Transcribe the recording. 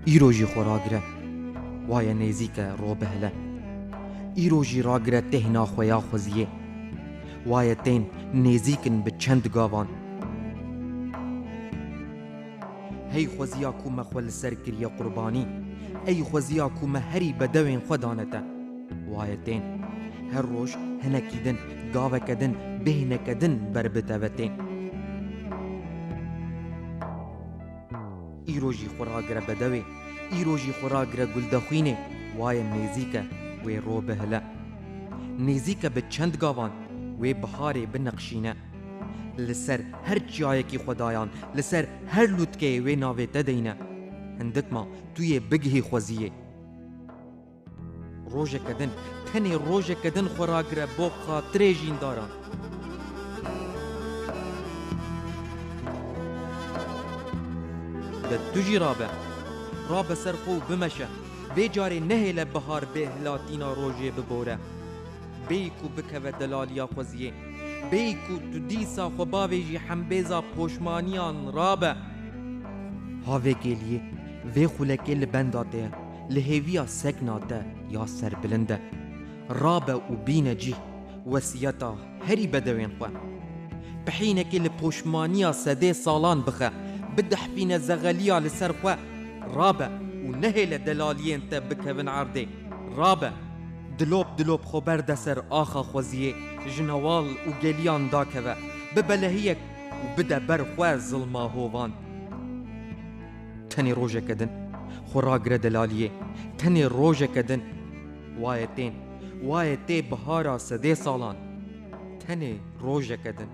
ایروژی خوراگره وای نزیک رو بهله ایروژی راگره تهنا خویا خوزیه وای تین نزیکن به چند گاوان هی خوزیا کو مخول سر کریه قربانی ای خوزیا کو مهری بدوین خدانته وای تین هر روش هنکیدن گاوکدن بهنکدن بر بتوتین ایروژی خوراگره بدوی ایروژی خوراگره گلدخوینه وای نزیکه وی رو بهله نزیکه به چند گاوان وی بهاره بنقشینه لسر هر چیایکی خدایان لسر هر لوتکه وی ناویته دینه هندک ما توی بگهی خوزیه روژه کدن تنی روژه کدن خوراگره بو خاطره جین داران ده تجی رابه سر خو بمشه بی جاری نهیل بهار به هلاتینا روژه ببوره بیکو بکوه دلالیا خوزیه بیکو تو دیسا خوباویجی حنبیزا پوشمانیان رابه هاوه گلیه وی خولکی لبنداته لهویا سکناته یا سر بلنده رابه و بینه جی وسیعتا هری بدوین خواه بحینکی لپوشمانیا سده سالان بخه بدح بین زغلیا لسر خواه رابه و نهیل دلالین تا بکوین عرده رابه دلوب خبر دسر آخا خوزیه جنوال و گلیان داکوه ببلهیک و بده برخواه ظلما هووان تنی روژه کدن خوراگره دلالیه تنی روژه کدن وای تی بهارا سده سالان تنی روژه کدن